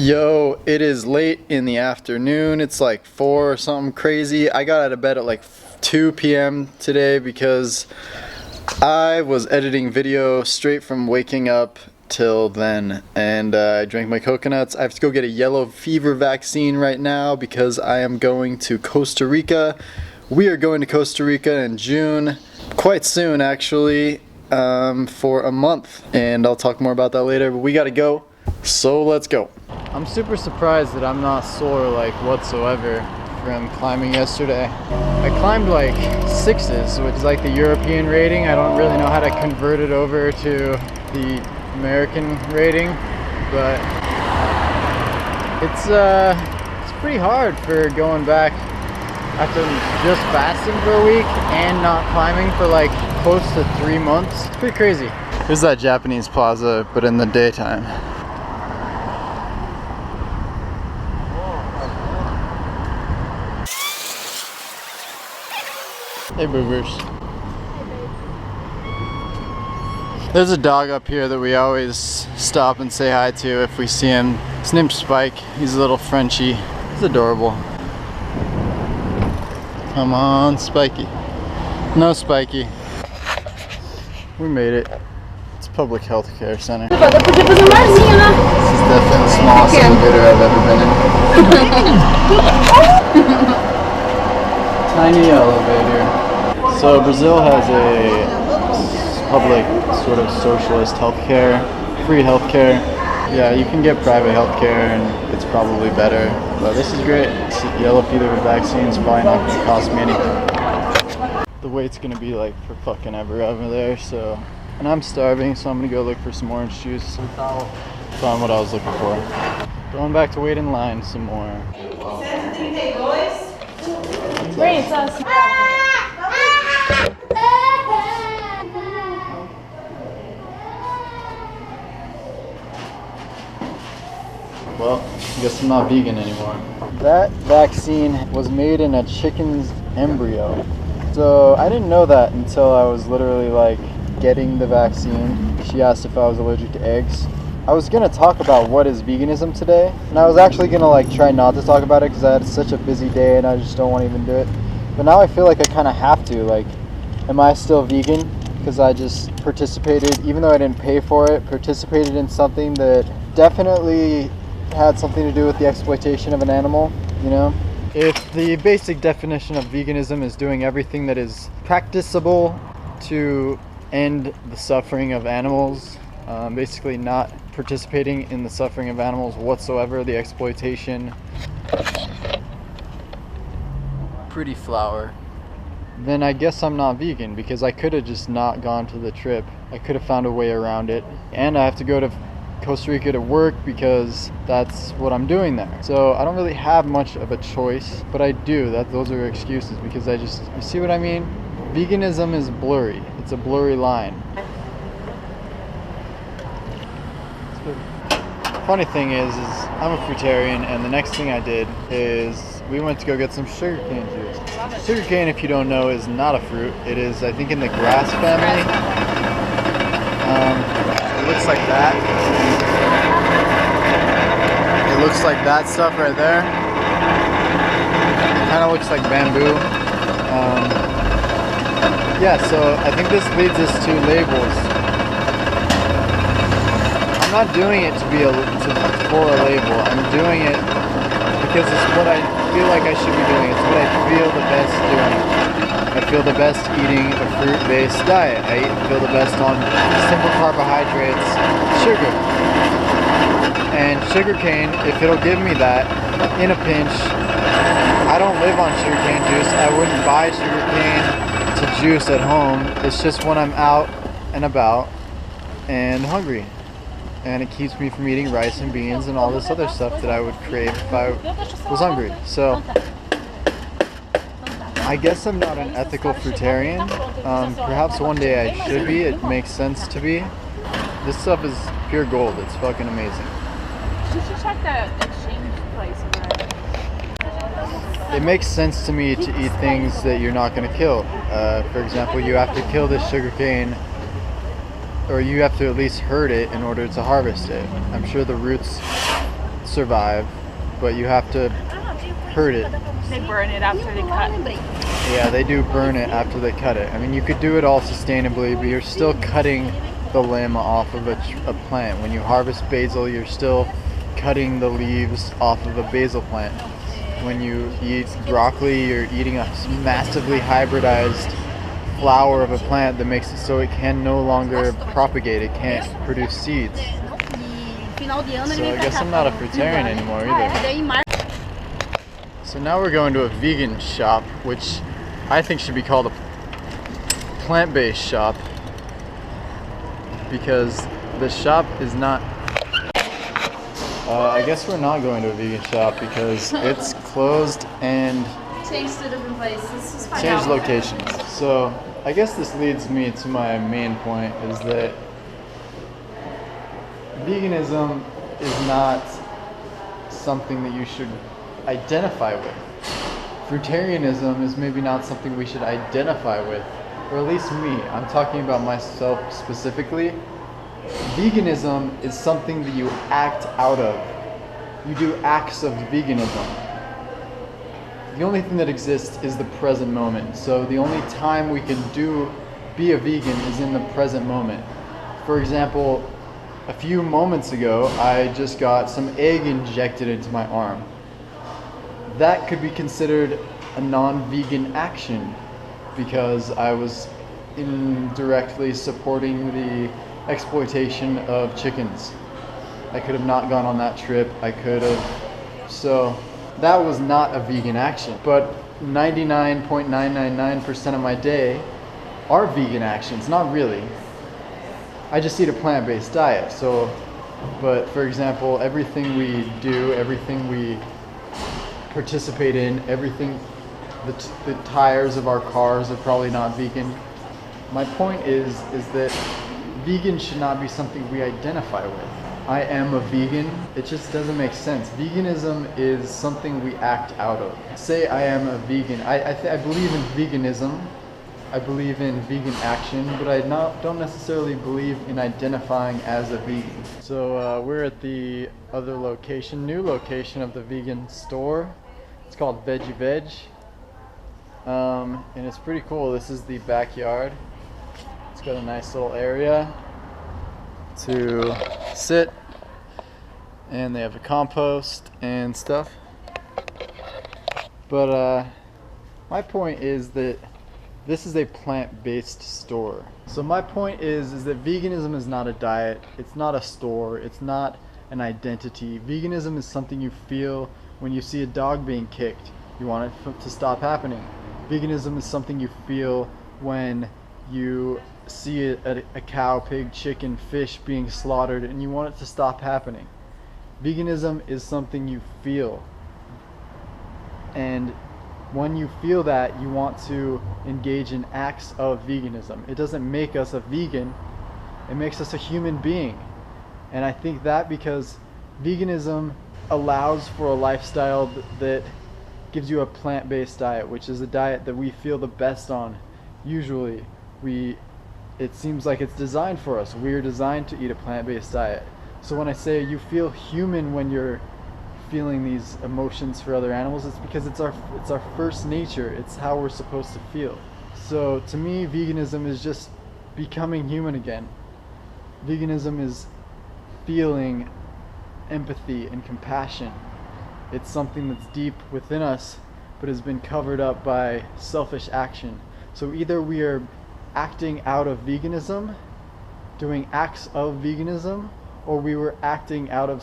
Yo, it is late in the afternoon. It's like 4 or something crazy. I got out of bed at like 2 p.m. today because I was editing video straight from waking up till then, and I drank my coconuts. I have to go get a yellow fever vaccine right now because I am going to Costa Rica. We are going to Costa Rica in June, quite soon actually, for a month, and I'll talk more about that later, but we gotta go, so let's go. I'm super surprised that I'm not sore like whatsoever from climbing yesterday. I climbed like 6s, which is like the European rating. I don't really know how to convert it over to the American rating, but it's pretty hard for going back after just fasting for a week and not climbing for like close to 3 months. It's pretty crazy. Here's that Japanese plaza, but in the daytime. Hey boobers. There's a dog up here that we always stop and say hi to if we see him. His name's Spike. He's a little Frenchie. He's adorable. Come on, Spiky. No, Spiky. We made it. It's a public health care center. This is definitely the smallest elevator I've ever been in. Tiny elevator. So Brazil has a public sort of socialist healthcare, free healthcare. Yeah, you can get private healthcare and it's probably better, but this is great. Yellow fever vaccine's probably not going to cost me anything. The wait's going to be like for fucking ever over there, so, and I'm starving, so I'm going to go look for some orange juice. Found what I was looking for. Going back to wait in line some more. Great, it's us. Well, I guess I'm not vegan anymore. That vaccine was made in a chicken's embryo. So I didn't know that until I was literally like getting the vaccine. She asked if I was allergic to eggs. I was gonna talk about what is veganism today, and I was actually gonna like try not to talk about it because I had such a busy day and I just don't want to even do it. But now I feel like I kind of have to. Like, am I still vegan? Because I just participated, even though I didn't pay for it, participated in something that definitely had something to do with the exploitation of an animal, you know? If the basic definition of veganism is doing everything that is practicable to end the suffering of animals, basically not participating in the suffering of animals whatsoever, the exploitation, pretty flower, then I guess I'm not vegan, because I could have just not gone to the trip. I could have found a way around it, and I have to go to Costa Rica to work because that's what I'm doing there. So I don't really have much of a choice, but I do. Those are excuses because you see what I mean? Veganism is blurry. It's a blurry line. Funny thing is I'm a fruitarian, and the next thing I did is we went to go get some sugarcane juice. Sugarcane, if you don't know, is not a fruit. It is, I think, in the grass family. It looks like that. It looks like that stuff right there. It kind of looks like bamboo. Yeah, so I think this leads us to labels. I'm not doing it for a label. I'm doing it because it's what I feel like I should be doing. It's what I feel the best doing. I feel the best eating a fruit-based diet. I feel the best on simple carbohydrates, sugar. And sugarcane, if it'll give me that in a pinch, I don't live on sugarcane juice. I wouldn't buy sugarcane to juice at home. It's just when I'm out and about and hungry. And it keeps me from eating rice and beans and all this other stuff that I would crave if I was hungry. So I guess I'm not an ethical fruitarian. Perhaps one day I should be. It makes sense to be. This stuff is pure gold. It's fucking amazing. You should check the exchange place over there. It makes sense to me to eat things that you're not going to kill. For example, you have to kill this sugarcane or you have to at least herd it in order to harvest it. I'm sure the roots survive, but you have to hurt it. They burn it after they cut. Yeah, they do burn it after they cut it. I mean, you could do it all sustainably, but you're still cutting the limb off of a plant. When you harvest basil, you're still cutting the leaves off of a basil plant. When you eat broccoli, you're eating a massively hybridized flower of a plant that makes it so it can no longer propagate, it can't produce seeds. So I guess I'm not a fruitarian anymore either. So now we're going to a vegan shop, which I think should be called a plant-based shop, because the shop is not... I guess we're not going to a vegan shop because it's closed and Changed to a different place. Let's just find changed out. locations. So I guess this leads me to my main point, is that veganism is not something that you should identify with. Fruitarianism is maybe not something we should identify with, or at least me. I'm talking about myself specifically. Veganism is something that you act out of. You do acts of veganism. The only thing that exists is the present moment. So the only time we can be a vegan is in the present moment. For example, a few moments ago, I just got some egg injected into my arm. That could be considered a non-vegan action because I was indirectly supporting the exploitation of chickens. I could have not gone on that trip. I could have. So that was not a vegan action. But 99.999% of my day are vegan actions. Not really. I just eat a plant-based diet. So, but for example, everything we do, everything we participate in, everything, the tires of our cars are probably not vegan. My point is that vegan should not be something we identify with. I am a vegan. It just doesn't make sense. Veganism is something we act out of. Say I am a vegan. I believe in veganism. I believe in vegan action, but I don't necessarily believe in identifying as a vegan. So we're at the other location, new location of the vegan store. It's called Veggie Veg. And it's pretty cool. This is the backyard. It's got a nice little area to sit, and they have a compost and stuff. But my point is that this is a plant-based store. So my point is that veganism is not a diet, it's not a store, it's not an identity. Veganism is something you feel when you see a dog being kicked. You want it to stop happening. Veganism is something you feel when you see a cow, pig, chicken, fish being slaughtered and you want it to stop happening. Veganism is something you feel. And when you feel that, you want to engage in acts of veganism. It doesn't make us a vegan, it makes us a human being. And I think that because veganism allows for a lifestyle that gives you a plant-based diet, which is a diet that we feel the best on. Usually, it seems like it's designed for us. We are designed to eat a plant-based diet. So when I say you feel human when you're feeling these emotions for other animals, it's because it's our first nature. It's how we're supposed to feel. So to me, veganism is just becoming human again. Veganism is feeling empathy and compassion. It's something that's deep within us, but has been covered up by selfish action. So either we are acting out of veganism, doing acts of veganism, or we were acting out of